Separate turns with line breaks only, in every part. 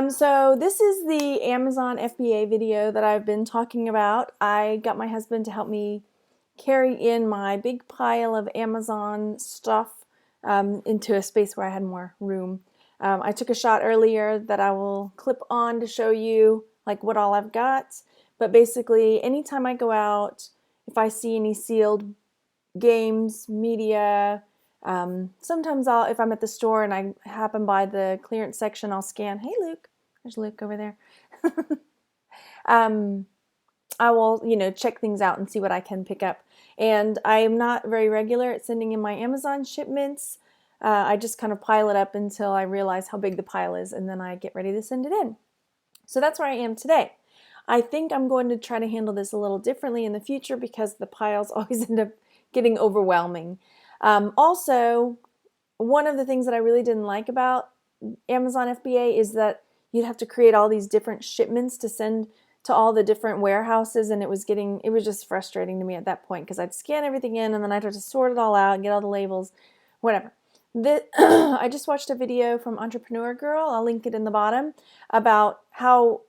So this is the Amazon FBA video that I've been talking about. I got my husband to help me carry in my big pile of Amazon stuff into a space where I had more room. I took a shot earlier that I will clip on to show you like what all I've got. But basically, anytime I go out, if I see any sealed games, media, sometimes if I'm at the store and I happen by the clearance section, I'll scan. Hey, Luke. There's Luke over there. I will, check things out and see what I can pick up. And I am not very regular at sending in my Amazon shipments. I just kind of pile it up until I realize how big the pile is, and then I get ready to send it in. So that's where I am today. I think I'm going to try to handle this a little differently in the future because the piles always end up getting overwhelming. Also, one of the things that I really didn't like about Amazon FBA is that you'd have to create all these different shipments to send to all the different warehouses, and it was just frustrating to me at that point because I'd scan everything in and then I'd have to sort it all out and get all the labels, whatever. I just watched a video from Entrepreneur Girl, I'll link it in the bottom, about how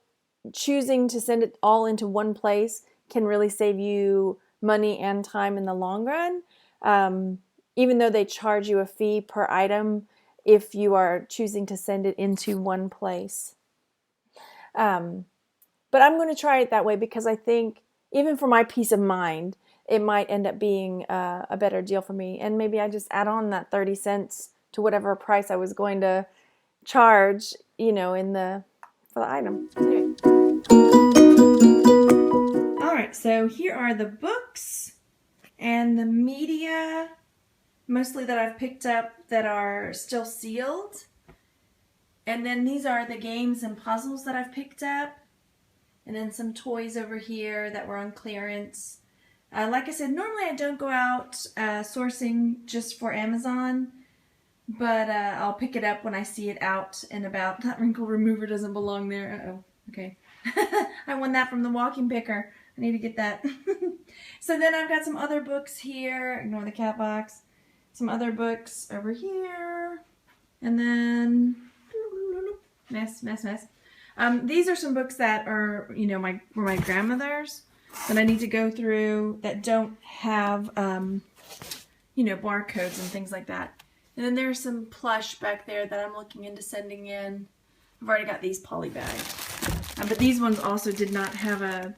choosing to send it all into one place can really save you money and time in the long run, even though they charge you a fee per item if you are choosing to send it into one place. But I'm going to try it that way because I think even for my peace of mind, it might end up being a better deal for me. And maybe I just add on that 30 cents to whatever price I was going to charge, for the item. Anyway. All right, so here are the books and the media, mostly that I've picked up that are still sealed. And then these are the games and puzzles that I've picked up. And then some toys over here that were on clearance. Like I said, normally I don't go out sourcing just for Amazon, but I'll pick it up when I see it out and about. That wrinkle remover doesn't belong there. Uh-oh, okay. I won that from the walking picker. I need to get that. So then I've got some other books here. Ignore the cat box. Some other books over here. And then, mess. These are some books that are, were my grandmother's that I need to go through that don't have, barcodes and things like that. And then there's some plush back there that I'm looking into sending in. I've already got these poly bags. But these ones also did not have a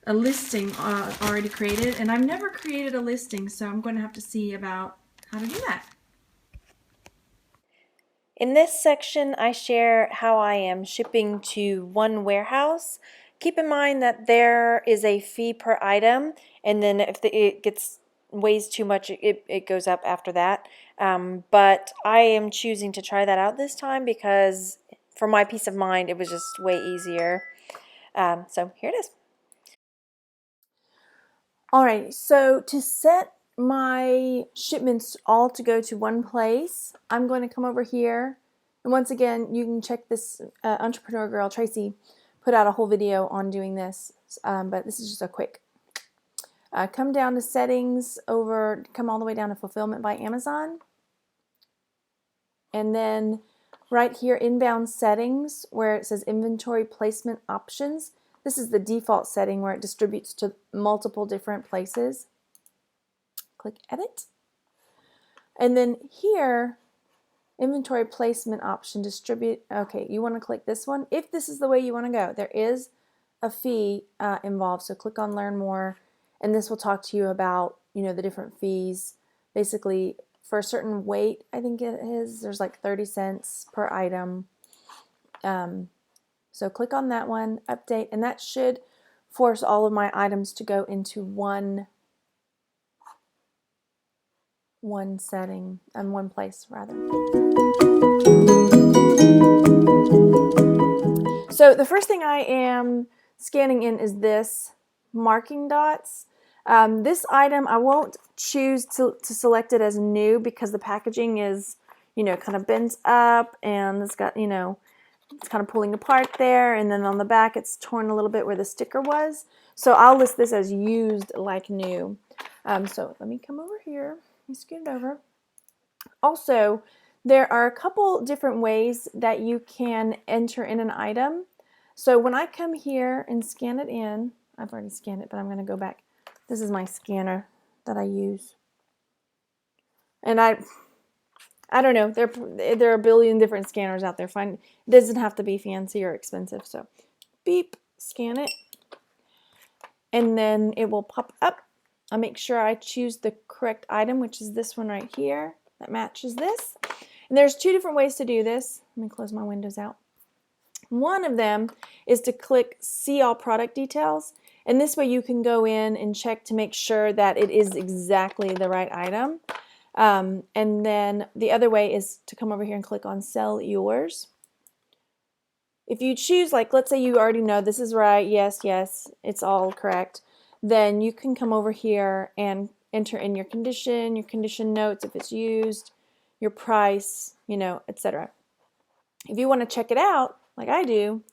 listing already created. And I've never created a listing, so I'm going to have to see about how to do that. In this section, I share how I am shipping to one warehouse. Keep in mind that there is a fee per item, and then if it weighs too much, it goes up after that. But I am choosing to try that out this time because for my peace of mind, it was just way easier. So here it is. All right, so to set my shipments all to go to one place, I'm going to come over here, and once again you can check this Entrepreneur Girl Tracy put out a whole video on doing this, but this is just a quick come down to settings, come all the way down to fulfillment by Amazon, and then right here inbound settings where it says inventory placement options. This is the default setting where it distributes to multiple different places. Click edit. And then here, inventory placement option, distribute. Okay, you want to click this one. If this is the way you want to go, there is a fee involved. So click on learn more. And this will talk to you about, the different fees. Basically, for a certain weight, I think it is, there's like 30 cents per item. So click on that one, update, and that should force all of my items to go into one setting, one place rather. So the first thing I am scanning in is this marking dots. This item, I won't choose to select it as new because the packaging is, kind of bent up and it's got, it's kind of pulling apart there, and then on the back it's torn a little bit where the sticker was. So I'll list this as used like new. So let me come over here. Let me scoot it over. Also, There are a couple different ways that you can enter in an item. So when I come here and scan it in, I've already scanned it, but I'm going to go back. This is my scanner that I use. And I don't know, there are a billion different scanners out there. Fine, it doesn't have to be fancy or expensive. So beep, scan it, and then it will pop up. I'll make sure I choose the correct item, which is this one right here that matches this. And there's two different ways to do this. Let me close my windows out. One of them is to click See All Product Details, and this way you can go in and check to make sure that it is exactly the right item. And then the other way is to come over here and click on Sell Yours. If you choose, like, let's say you already know this is right, yes, it's all correct, then you can come over here and enter in your condition notes if it's used, your price, you know, etc. If you want to check it out, like I do,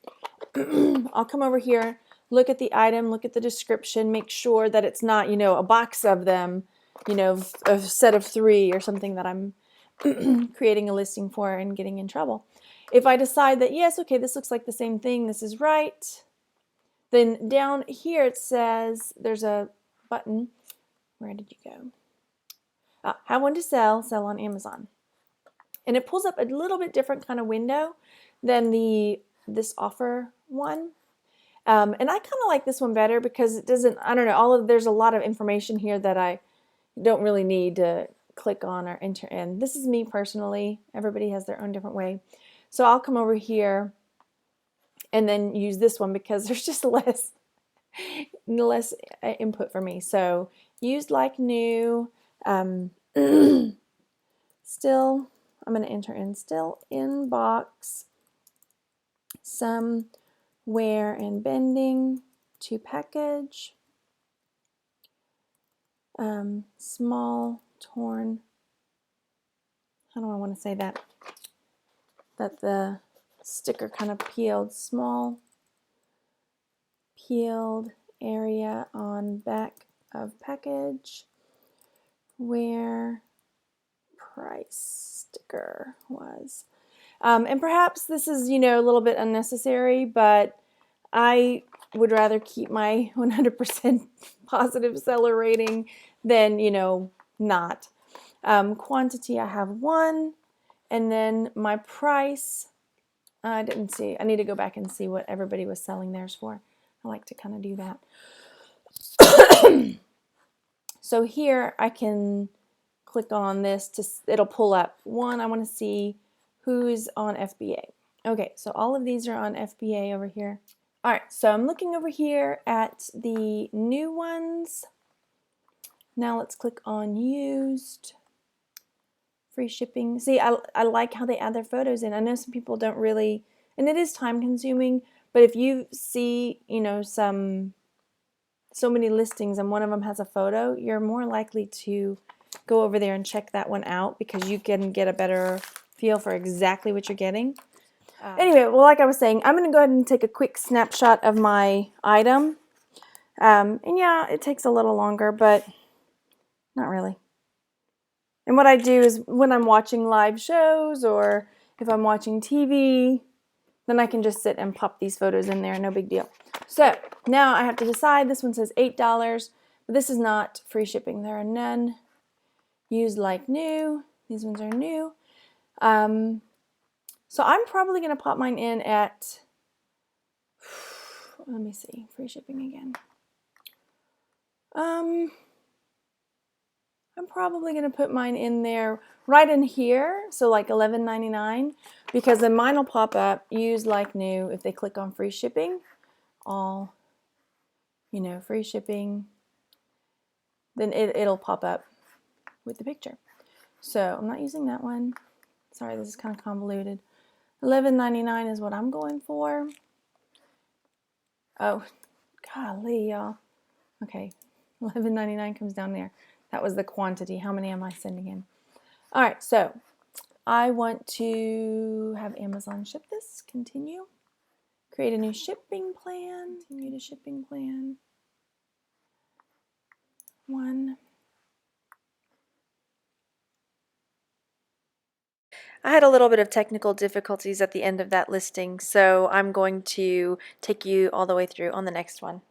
I'll come over here, look at the item, look at the description, make sure that it's not, you know, a box of them, you know, a set of 3 or something that I'm creating a listing for and getting in trouble. If I decide that, yes, okay, this looks like the same thing, this is right, then down here it says, there's a button. Where did you go? Have one to sell on Amazon. And it pulls up a little bit different kind of window than this offer one. And I kind of like this one better because it doesn't, I don't know, there's a lot of information here that I don't really need to click on or enter in. This is me personally. Everybody has their own different way. So I'll come over here and then use this one because there's just less input for me. So used like new, still, I'm going to enter in still in box, some wear and bending to package, small torn, how do I want to say that the sticker kind of peeled, small peeled area on back of package where price sticker was. And perhaps this is, you know, a little bit unnecessary, but I would rather keep my 100% positive seller rating than, you know, not. Quantity, I have 1, and then my price, I didn't see. I need to go back and see what everybody was selling theirs for. I like to kind of do that. So here I can click on this it'll pull up 1. I want to see who's on FBA. Okay, so all of these are on FBA over here. All right, so I'm looking over here at the new ones. Now let's click on used, free shipping. See, I like how they add their photos in. I know some people don't really, and it is time consuming, but if you see, you know, so many listings and one of them has a photo, you're more likely to go over there and check that one out because you can get a better feel for exactly what you're getting. Anyway, well, like I was saying, I'm going to go ahead and take a quick snapshot of my item. And yeah, it takes a little longer, but not really. And what I do is when I'm watching live shows or if I'm watching TV, then I can just sit and pop these photos in there, no big deal. So now I have to decide. This one says $8, but this is not free shipping. There are none. Used like new. These ones are new. So I'm probably going to pop mine in at, let me see, free shipping again. I'm probably going to put mine in there right in here, so like $11.99, because then mine will pop up, used like new, if they click on free shipping, all, you know, free shipping, then it'll pop up with the picture. So I'm not using that one. Sorry, this is kind of convoluted. $11.99 is what I'm going for. Oh, golly, y'all. Okay, $11.99 comes down there. That was the quantity. How many am I sending in? All right, so I want to have Amazon ship this. Continue. Create a new shipping plan. Continue to shipping plan. 1. I had a little bit of technical difficulties at the end of that listing, so I'm going to take you all the way through on the next one.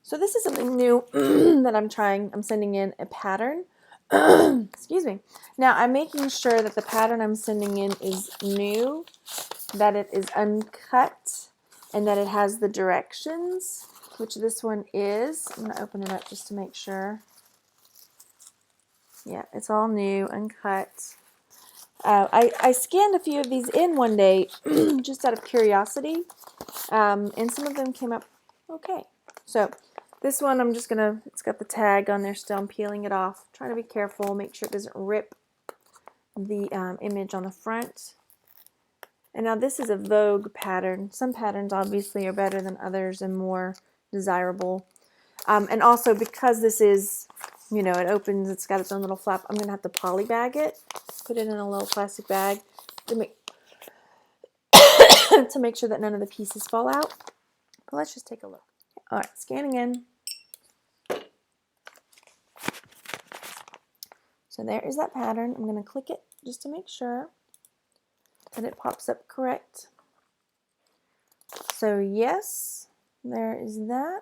So this is something new that I'm trying. I'm sending in a pattern. Excuse me. Now I'm making sure that the pattern I'm sending in is new, that it is uncut, and that it has the directions, which this one is. I'm going to open it up just to make sure. Yeah, it's all new, uncut. I scanned a few of these in one day just out of curiosity, and some of them came up okay. So this one I'm just gonna, it's got the tag on there still, I'm peeling it off. Trying to be careful, make sure it doesn't rip the image on the front. And now this is a Vogue pattern. Some patterns obviously are better than others and more desirable. And also because this is, you know, it opens, it's got its own little flap, I'm gonna have to poly bag it, put it in a little plastic bag to make to make sure that none of the pieces fall out. But let's just take a look. All right, scanning in. So there is that pattern. I'm going to click it just to make sure that it pops up correct. So yes, there is that.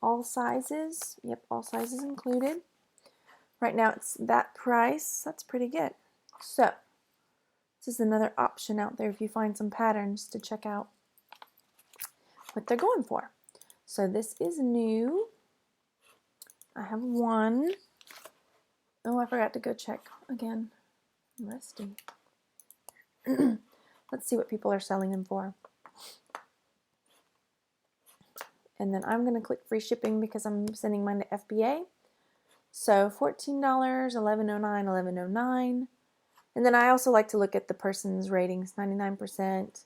All sizes. Yep, all sizes included. Right now it's that price. That's pretty good. So this is another option out there if you find some patterns to check out what they're going for. So this is new. I have one. Oh, I forgot to go check again. I'm rusty. Let's see what people are selling them for. And then I'm going to click free shipping because I'm sending mine to FBA. So $14, $11.09, $11.09. And then I also like to look at the person's ratings, 99%,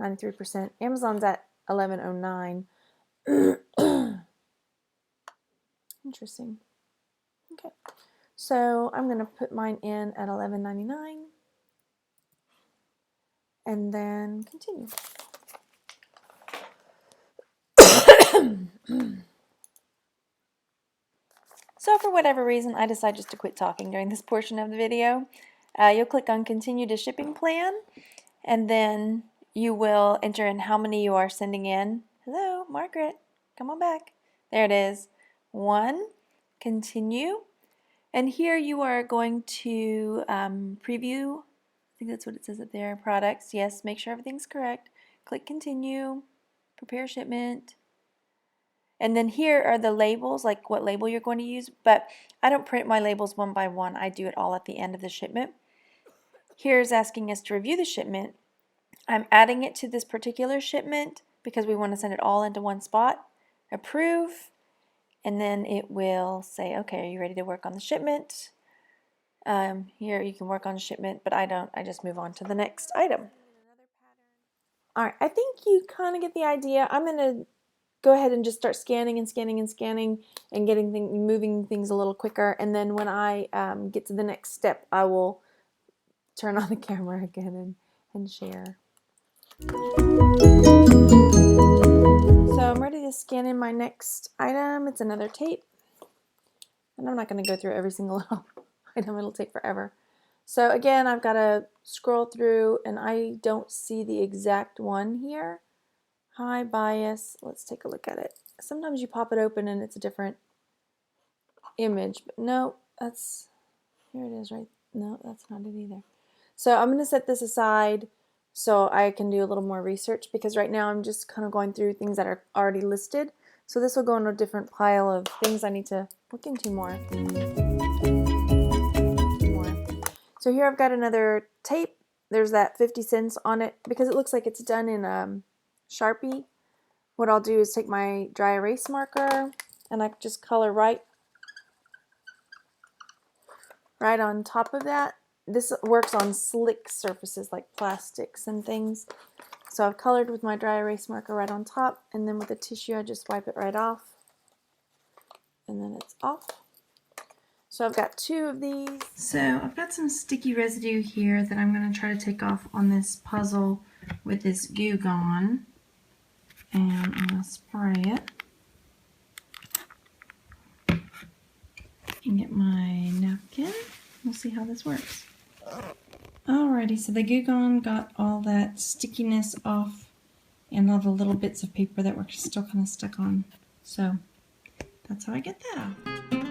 93%. Amazon's at $11.09. Interesting. Okay. So I'm going to put mine in at $11.99 and then continue. So for whatever reason, I decide just to quit talking during this portion of the video. You'll click on continue to shipping plan, and then you will enter in how many you are sending in. Hello, Margaret, come on back. There it is. 1, continue. And here you are going to preview, I think that's what it says up there, products. Yes, make sure everything's correct. Click continue, prepare shipment. And then here are the labels, like what label you're going to use, but I don't print my labels one by one. I do it all at the end of the shipment. Here's asking us to review the shipment. I'm adding it to this particular shipment because we want to send it all into one spot. Approve, and then it will say, okay, are you ready to work on the shipment? Here you can work on shipment, but I don't. I just move on to the next item. All right, I think you kind of get the idea. I'm going to go ahead and just start scanning and scanning and scanning and moving things a little quicker. And then when I get to the next step, I will turn on the camera again and share. So I'm ready to scan in my next item. It's another tape. And I'm not going to go through every single item. It'll take forever. So again, I've got to scroll through and I don't see the exact one here. High bias. Let's take a look at it. Sometimes you pop it open and it's a different image, but no, that's, here it is, right? No, that's not it either. So I'm going to set this aside so I can do a little more research, because right now I'm just kind of going through things that are already listed. So this will go in a different pile of things I need to look into more. So here I've got another tape. There's that 50 cents on it because it looks like it's done in Sharpie. What I'll do is take my dry erase marker and I just color right on top of that. This works on slick surfaces like plastics and things. So I've colored with my dry erase marker right on top, and then with a tissue I just wipe it right off, and then it's off. So I've got 2 of these. So I've got some sticky residue here that I'm going to try to take off on this puzzle with this Goo Gone. And I'm going to spray it. And get my napkin. We'll see how this works. Alrighty, so the Goo Gone got all that stickiness off and all the little bits of paper that were still kind of stuck on. So that's how I get that off.